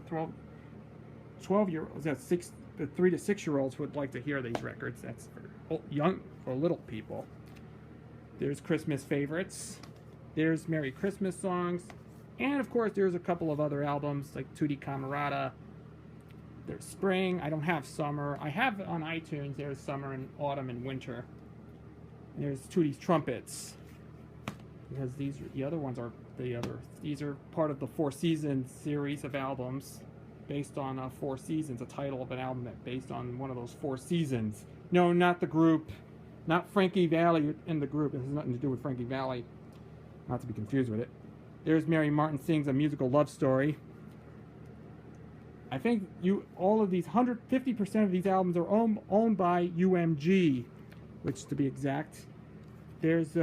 12 year olds. That's 3 to 6 year olds would like to hear these records. That's for young or little people. There's Christmas favorites. There's Merry Christmas songs. And of course there's a couple of other albums like Tutti Camarata. There's Spring. I don't have Summer. I have on iTunes there's Summer and Autumn and Winter. And there's Tootie's Trumpets. Because these are, the other ones are these are part of the Four Seasons series of albums based on Four Seasons, a title of an album that based on one of those Four Seasons. No, not the group, not Frankie Valli in the group. It has nothing to do with Frankie Valli, not to be confused with it. There's Mary Martin Sings a Musical Love Story. I think all of these 50% of these albums are owned by UMG, which to be exact. There's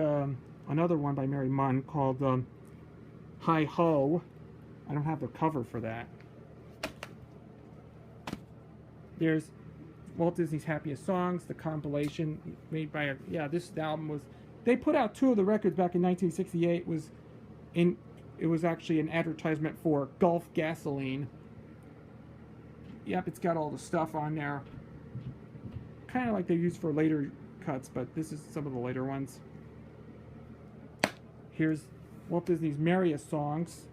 another one by Mary Munn called Hi Ho. I don't have the cover for that. There's Walt Disney's Happiest Songs, the compilation made by this album was, they put out 2 of the records back in 1968. It was actually an advertisement for Gulf Gasoline. Yep, it's got all the stuff on there. Kind of like they used for later cuts, but this is some of the later ones. Here's Walt Disney's Merriest Songs,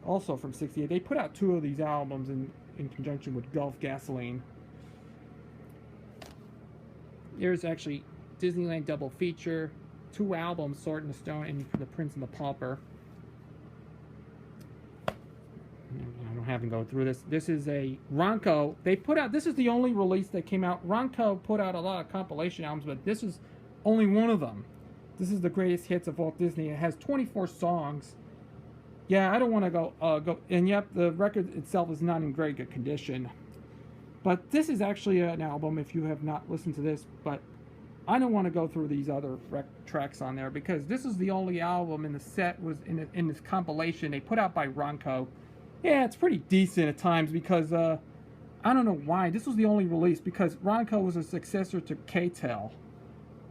also from '68. They put out 2 of these albums in conjunction with Gulf Gasoline. There's actually Disneyland Double Feature, 2 albums, Sword in the Stone and The Prince and the Pauper. I don't have to go through this. This is a Ronco. They put out, this is the only release that came out. Ronco put out a lot of compilation albums, but this is only one of them. This is the greatest hits of Walt Disney. It has 24 songs. Yeah, I don't want to go, and yep, the record itself is not in very good condition. But this is actually an album, if you have not listened to this, but I don't want to go through these other tracks on there because this is the only album in the set was in this compilation they put out by Ronco. Yeah, it's pretty decent at times because I don't know why. This was the only release because Ronco was a successor to K-Tel.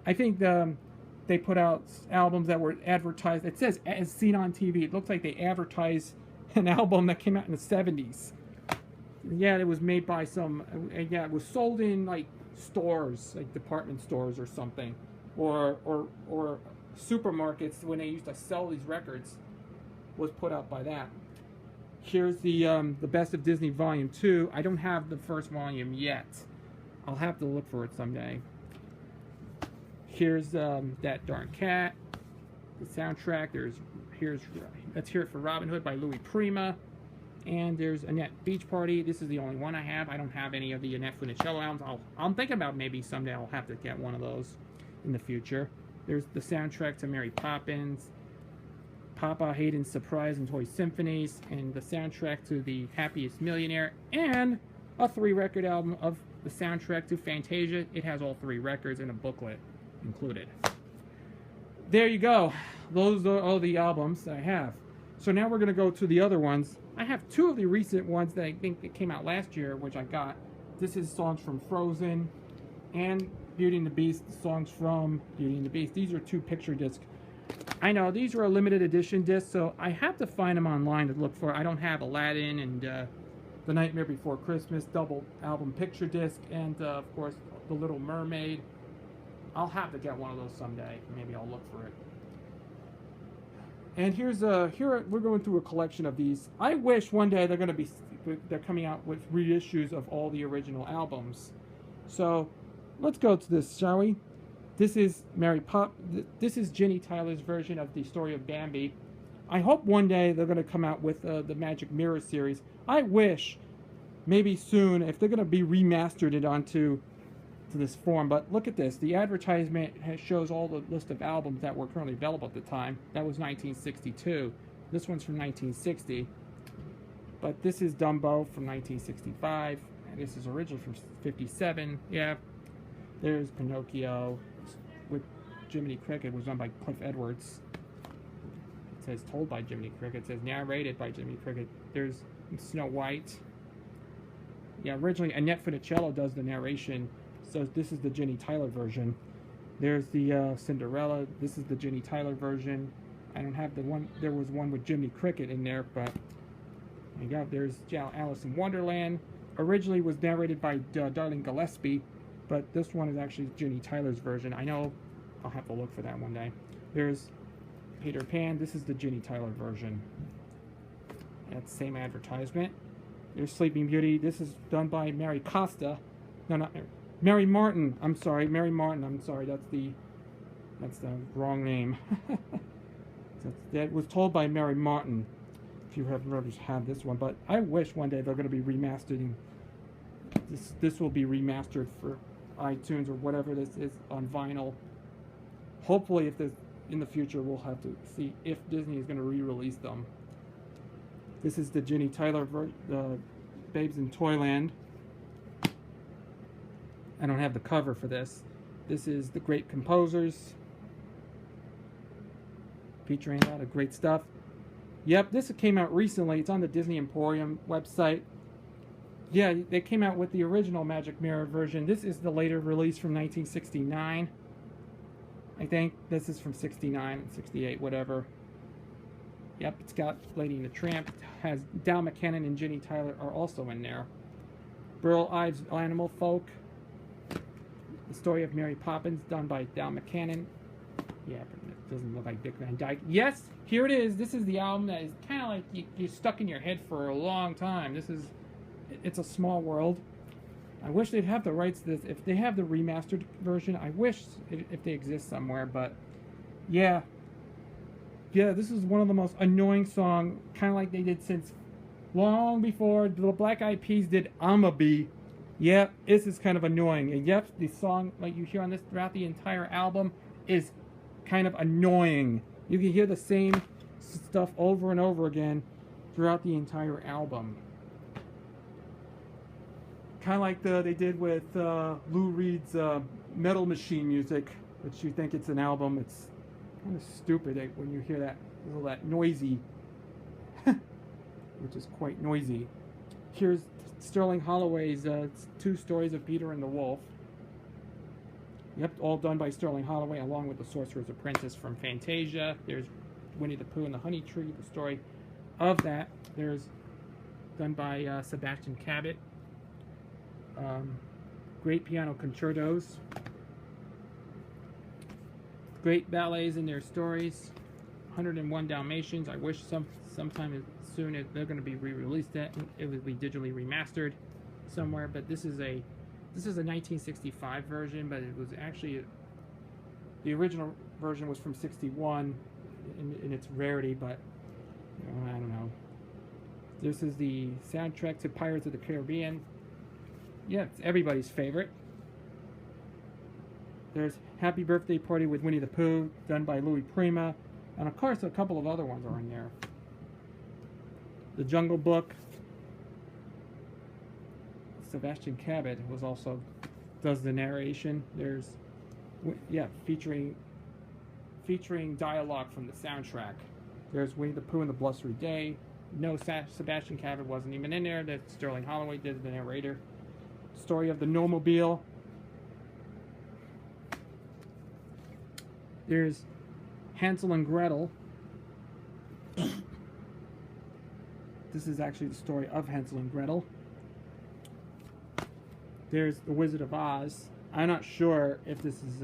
I think they put out albums that were advertised. It says as seen on TV. It looks like they advertised an album that came out in the 70s. Yeah, it was made by some. Yeah, it was sold in like stores, like department stores or something, or supermarkets when they used to sell these records. Was put out by that. Here's the Best of Disney Volume 2. I don't have the first volume yet. I'll have to look for it someday. Here's That Darn Cat. The soundtrack. Let's Hear It for Robin Hood by Louis Prima. And there's Annette Beach Party. This is the only one I have. I don't have any of the Annette Funicello albums. I'm thinking about maybe someday I'll have to get one of those in the future. There's the soundtrack to Mary Poppins, Papa Hayden's Surprise and Toy Symphonies, and the soundtrack to The Happiest Millionaire, and a 3-record album of the soundtrack to Fantasia. It has all 3 records and a booklet included. There you go. Those are all the albums that I have. So now we're going to go to the other ones. I have 2 of the recent ones that I think that came out last year, which I got. This is songs from Frozen and Beauty and the Beast, songs from Beauty and the Beast. These are 2 picture discs. I know, these are a limited edition disc, so I have to find them online to look for. I don't have Aladdin and The Nightmare Before Christmas double album picture disc, and of course, The Little Mermaid. I'll have to get one of those someday. Maybe I'll look for it. And here we're going through a collection of these. I wish one day they're coming out with reissues of all the original albums. So let's go to this, shall we? This is This is Ginny Tyler's version of the story of Bambi. I hope one day they're going to come out with the Magic Mirror series. I wish maybe soon if they're going to be remastered it onto to this form. But look at this. The advertisement shows all the list of albums that were currently available at the time. That was 1962. This one's from 1960. But this is Dumbo from 1965. And this is originally from 57. Yeah. There's Pinocchio with Jiminy Cricket. It was done by Cliff Edwards. It says told by Jiminy Cricket. It says narrated by Jiminy Cricket. There's Snow White. Yeah, originally Annette Funicello does the narration. So this is the Ginny Tyler version. There's the Cinderella. This is the Ginny Tyler version. I don't have the one. There was one with Jiminy Cricket in there, but there you go. There's Alice in Wonderland. Originally was narrated by Darlene Gillespie, but this one is actually Ginny Tyler's version. I know I'll have to look for that one day. There's Peter Pan. This is the Ginny Tyler version. That's the same advertisement. There's Sleeping Beauty. This is done by Mary Costa. No, not Mary Martin. I'm sorry, Mary Martin. I'm sorry. That's the wrong name. That was told by Mary Martin. If you have ever had this one, but I wish one day they're going to be remastering. This will be remastered for iTunes or whatever this is on vinyl. Hopefully, if this in the future, we'll have to see if Disney is going to re-release them. This is the Ginny Tyler Babes in Toyland. I don't have the cover for this. This is The Great Composers, featuring a lot of great stuff. Yep, this came out recently. It's on the Disney Emporium website. Yeah, they came out with the original Magic Mirror version. This is the later release from 1969. I think this is from 69 and 68, whatever. Yep, it's got Lady and the Tramp. It has Dal McKennon and Ginny Tyler are also in there. Burl Ives' Animal Folk. The Story of Mary Poppins, done by Dal McKennon. Yeah, but it doesn't look like Dick Van Dyke. Yes, here it is. This is the album that is kind of like you're stuck in your head for a long time. It's a Small World. I wish they'd have the rights to this. If they have the remastered version, I wish if they exist somewhere. But yeah, this is one of the most annoying songs, kind of like they did since long before the Black Eyed Peas did "I'ma Be." Yep, this is kind of annoying. And yep, the song like you hear on this throughout the entire album is kind of annoying. You can hear the same stuff over and over again throughout the entire album. Kind of like they did with Lou Reed's Metal Machine music, which you think it's an album. It's kind of stupid when you hear that noisy, which is quite noisy. Here's Sterling Holloway's Two Stories of Peter and the Wolf. Yep, all done by Sterling Holloway, along with The Sorcerer's Apprentice from Fantasia. There's Winnie the Pooh and the Honey Tree, the story of that. There's done by Sebastian Cabot. Great piano concertos. Great ballets in their stories. 101 Dalmatians. I wish sometime soon they're going to be re-released. That it would be digitally remastered somewhere. But this is a 1965 version, but it was actually the original version was from 61 in its rarity. But I don't know. This is the soundtrack to Pirates of the Caribbean. Yeah, it's everybody's favorite. There's Happy Birthday Party with Winnie the Pooh, done by Louis Prima. And of course, a couple of other ones are in there. The Jungle Book. Sebastian Cabot was also does the narration. There's, featuring dialogue from the soundtrack. There's Winnie the Pooh and the Blustery Day. No, Sebastian Cabot wasn't even in there. That Sterling Holloway did the narrator. Story of the Nomobile. There's Hansel and Gretel. This is actually the story of Hansel and Gretel. There's The Wizard of Oz. I'm not sure if this is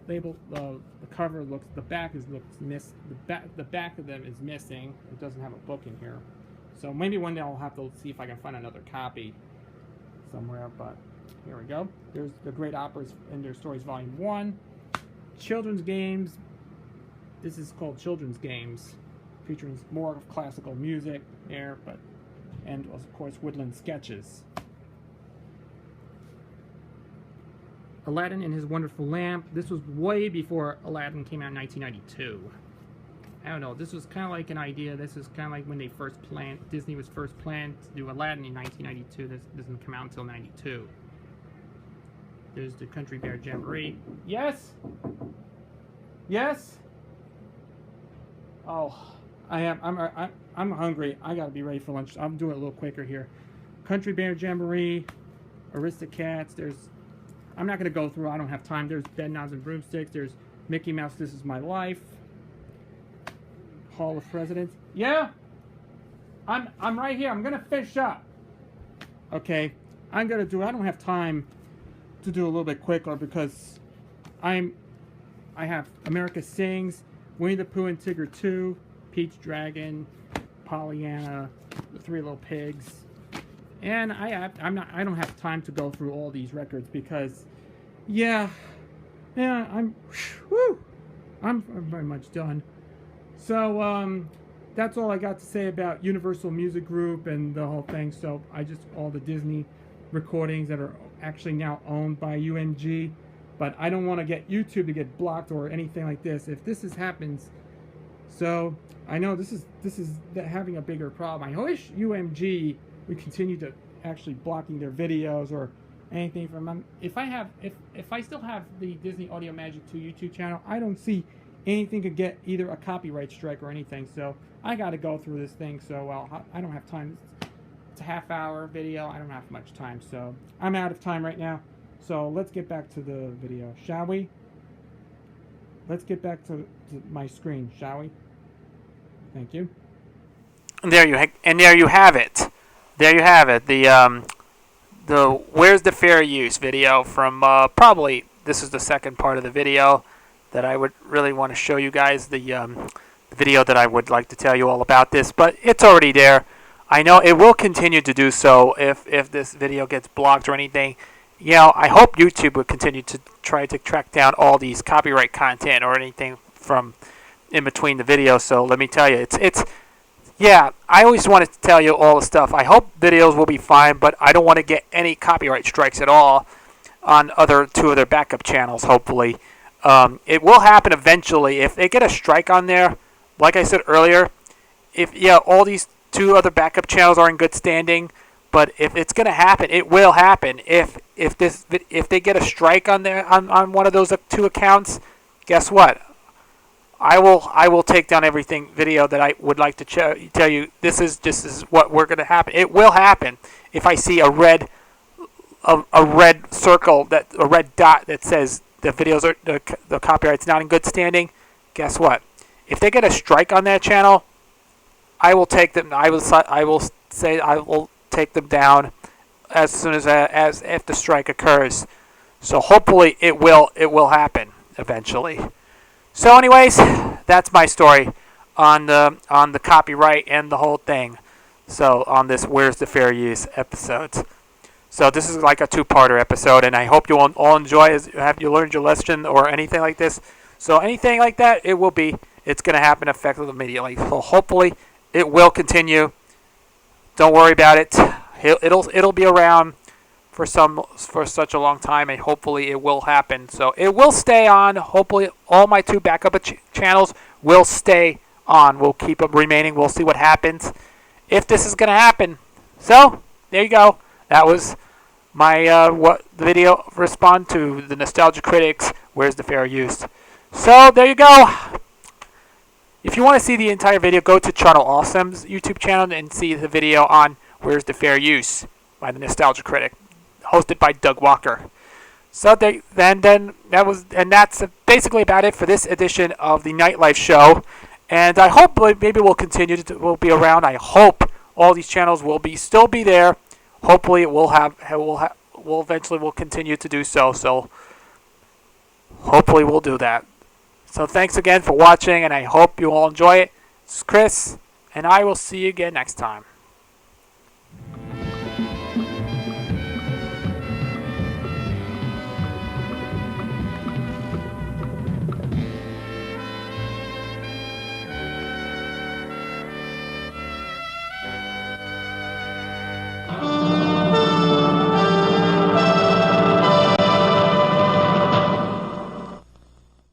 labeled. The cover looks. The back the back of them is missing. It doesn't have a book in here. So maybe one day I'll have to see if I can find another copy somewhere, but here we go. There's The Great Operas and Their Stories Volume 1. Children's Games. This is called Children's Games, featuring more of classical music there, and of course Woodland Sketches. Aladdin and His Wonderful Lamp. This was way before Aladdin came out in 1992. I don't know. This was kind of like an idea. This is kind of like when they first planned. Disney was first planned to do Aladdin in 1992. This doesn't come out until 92. There's the Country Bear Jamboree. Yes. Yes. Oh, I am. I'm hungry. I gotta be ready for lunch. I'm doing it a little quicker here. Country Bear Jamboree, Aristocats. There's. I'm not gonna go through. I don't have time. There's Bedknobs and Broomsticks. There's Mickey Mouse. This Is My Life. Hall of Presidents. Yeah. I'm right here. I'm gonna finish up. Okay. I'm gonna do. I don't have time to do a little bit quicker because I have America Sings, Winnie the Pooh and Tigger 2, Pete's Dragon, Pollyanna, The Three Little Pigs, and I don't have time to go through all these records because, I'm very much done. So that's all I got to say about Universal Music Group and the whole thing. So all the Disney recordings that are actually now owned by UMG. But I don't want to get YouTube to get blocked or anything like this. If this happens, so I know this is having a bigger problem. I wish UMG would continue to actually blocking their videos or anything from them. If I still have the Disney Audio Magic 2 YouTube channel, I don't see anything could get either a copyright strike or anything. So I got to go through this thing. So I don't have time. It's a half-hour video. I don't have much time. So I'm out of time right now. So let's get back to the video, shall we? Let's get back to my screen, shall we? Thank you. And there you have it. There you have it. The Where's the Fair Use video from probably this is the second part of the video that I would really want to show you guys. The video that I would like to tell you all about this, but it's already there. I know it will continue to do so if this video gets blocked or anything. I hope YouTube would continue to try to track down all these copyright content or anything from in between the videos. So let me tell you, I always wanted to tell you all the stuff. I hope videos will be fine, but I don't want to get any copyright strikes at all on two other backup channels, hopefully. It will happen eventually. If they get a strike on there, like I said earlier, all these two other backup channels are in good standing. But if it's going to happen, it will happen. If they get a strike on there on one of those two accounts, guess what? I will take down everything video that I would like to tell you. This is what we're going to happen. It will happen if I see a red circle a red dot that says the videos are the copyright's not in good standing. Guess what? If they get a strike on that channel, I will take them. I will take them down as soon as if the strike occurs. So hopefully it will happen eventually. So anyways, that's my story on the copyright and the whole thing. So on this Where's the Fair Use episodes. So this is like a two-parter episode, and I hope you all enjoy. Have you learned your lesson or anything like this? So anything like that, it's going to happen effectively immediately. So hopefully it will continue. Don't worry about it. It'll be around for such a long time, and hopefully it will happen. So it will stay on. Hopefully all my two backup channels will stay on. We'll keep them remaining. We'll see what happens if this is going to happen. So there you go. That was my the video respond to the Nostalgia Critics. Where's the Fair Use? So there you go. If you want to see the entire video, go to Charnel Awesome's YouTube channel and see the video on Where's the Fair Use by the Nostalgia Critic, hosted by Doug Walker. So that's basically about it for this edition of the Nightlife show. And I hope maybe we'll continue we'll be around. I hope all these channels will still be there. Hopefully it will eventually continue to do so. So hopefully we'll do that. So thanks again for watching, and I hope you all enjoy it. This is Chris, and I will see you again next time.